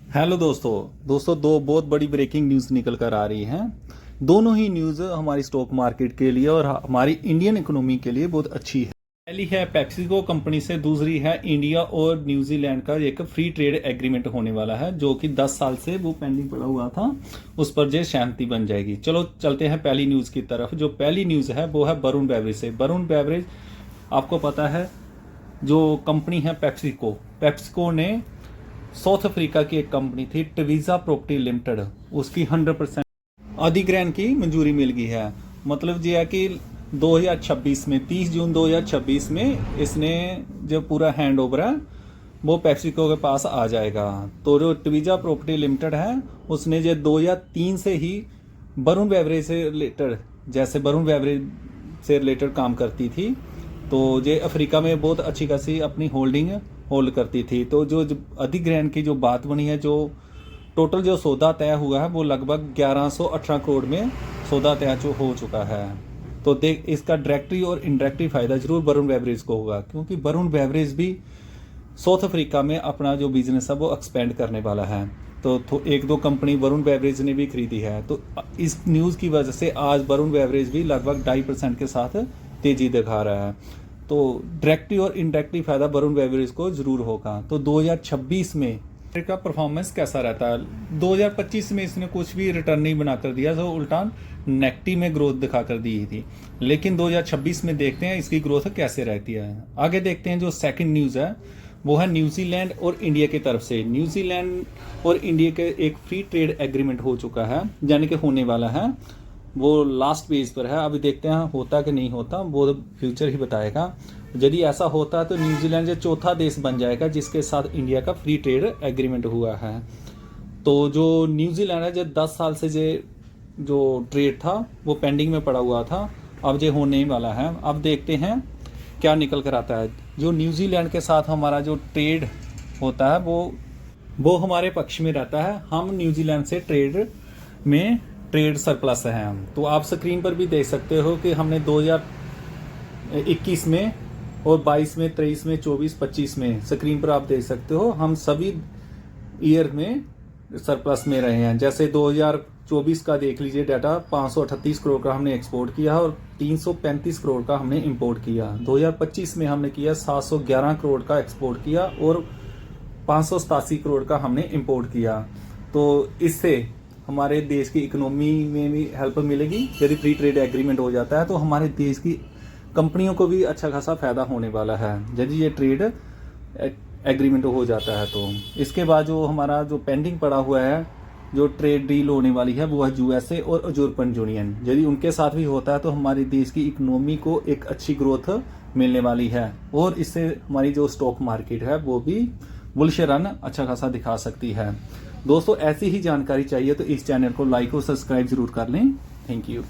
Hello दोस्तों दो बहुत बड़ी ब्रेकिंग न्यूज़ निकल कर आ रही हैं। दोनों ही न्यूज़ हमारी स्टॉक मार्केट के लिए और हमारी इंडियन इकोनॉमी के लिए बहुत अच्छी है। पहली है पेप्सिको कंपनी से, दूसरी है इंडिया और न्यूजीलैंड का एक फ्री ट्रेड एग्रीमेंट होने वाला है जो कि 10 साल से वो पेंडिंग पड़ा हुआ था, उस पर जो शांति बन जाएगी। चलो चलते हैं पहली न्यूज़ की तरफ। जो पहली न्यूज़ है वो है वरुण बेवरेज से। वरुण बेवरेज आपको पता है जो कंपनी है पेप्सिको ने साउथ अफ्रीका की एक कंपनी थी टवीजा प्रॉपर्टी लिमिटेड, उसकी 100% अधिग्रहण की मंजूरी मिल गई है। मतलब ये है कि 2026 में 30 जून 2026 में इसने जो पूरा हैंड ओवर है वो पेप्सिको के पास आ जाएगा। तो जो टवीजा प्रॉपर्टी लिमिटेड है उसने जो 2003 से ही वरुण बेवरेज से रिलेटेड, जैसे वरुण बेवरेज से रिलेटेड काम करती थी, तो ये अफ्रीका में बहुत अच्छी खासी अपनी होल्ड करती थी। तो जो अधिग्रहण की जो बात बनी है, जो टोटल जो सौदा तय हुआ है वो लगभग 1118 करोड़ में सौदा तय जो हो चुका है। तो देख इसका डायरेक्टली और इनडायरेक्टली फायदा जरूर वरुण बेवरेज को होगा, क्योंकि वरुण बेवरेज भी साउथ अफ्रीका में अपना जो बिजनेस है वो एक्सपेंड करने वाला है। तो एक दो कंपनी वरुण बेवरेज ने भी खरीदी है। तो इस न्यूज़ की वजह से आज वरुण बेवरेज भी लगभग 2.5% के साथ तेजी दिखा रहा है। तो डायरेक्टली और इनडायरेक्टली फायदा वरुण बेवरेज को जरूर होगा। तो 2026 में का परफॉर्मेंस कैसा रहता है? 2025 में इसने कुछ भी रिटर्न नहीं बनाकर दिया, तो उल्टा नेगेटिव में ग्रोथ दिखाकर दी थी। लेकिन 2026 में देखते हैं इसकी ग्रोथ कैसे रहती है। आगे देखते हैं जो सेकंड न्यूज़ है वो है न्यूजीलैंड और इंडिया की तरफ से। न्यूजीलैंड और इंडिया के एक फ्री ट्रेड एग्रीमेंट हो चुका है, यानी कि होने वाला है। वो लास्ट पेज पर है, अभी देखते हैं होता कि नहीं होता, वो फ्यूचर ही बताएगा। यदि ऐसा होता है तो न्यूजीलैंड जो चौथा देश बन जाएगा जिसके साथ इंडिया का फ्री ट्रेड एग्रीमेंट हुआ है। तो जो न्यूजीलैंड है जो 10 साल से जो ट्रेड था वो पेंडिंग में पड़ा हुआ था, अब जो होने वाला है। अब देखते हैं क्या निकल कर आता है। जो न्यूजीलैंड के साथ हमारा जो ट्रेड होता है वो हमारे पक्ष में रहता है। हम न्यूजीलैंड से ट्रेड सरप्लस है हम। तो आप स्क्रीन पर भी देख सकते हो कि हमने 2021 में और 22 में, 23 में, 24, 25 में स्क्रीन पर आप देख सकते हो हम सभी ईयर में सरप्लस में रहे हैं। जैसे 2024 का देख लीजिए डाटा, 538 करोड़ का हमने एक्सपोर्ट किया और 335 करोड़ का हमने इंपोर्ट किया। 2025 में हमने किया 711 करोड़ का एक्सपोर्ट किया और 587 करोड़ का हमने इंपोर्ट किया। तो इससे हमारे देश की इकोनॉमी में भी हेल्प मिलेगी। यदि फ्री ट्रेड एग्रीमेंट हो जाता है तो हमारे देश की कंपनियों को भी अच्छा खासा फायदा होने वाला है यदि ये ट्रेड एग्रीमेंट हो जाता है। तो इसके बाद जो हमारा जो पेंडिंग पड़ा हुआ है, जो ट्रेड डील होने वाली है, वो है यूएसए और यूरोपियन यूनियन। यदि उनके साथ भी होता है तो हमारे देश की इकोनॉमी को एक अच्छी ग्रोथ मिलने वाली है और इससे हमारी जो स्टॉक मार्केट है वो भी बुलिश रन अच्छा खासा दिखा सकती है। दोस्तों ऐसी ही जानकारी चाहिए तो इस चैनल को लाइक और सब्सक्राइब जरूर कर लें। Thank you.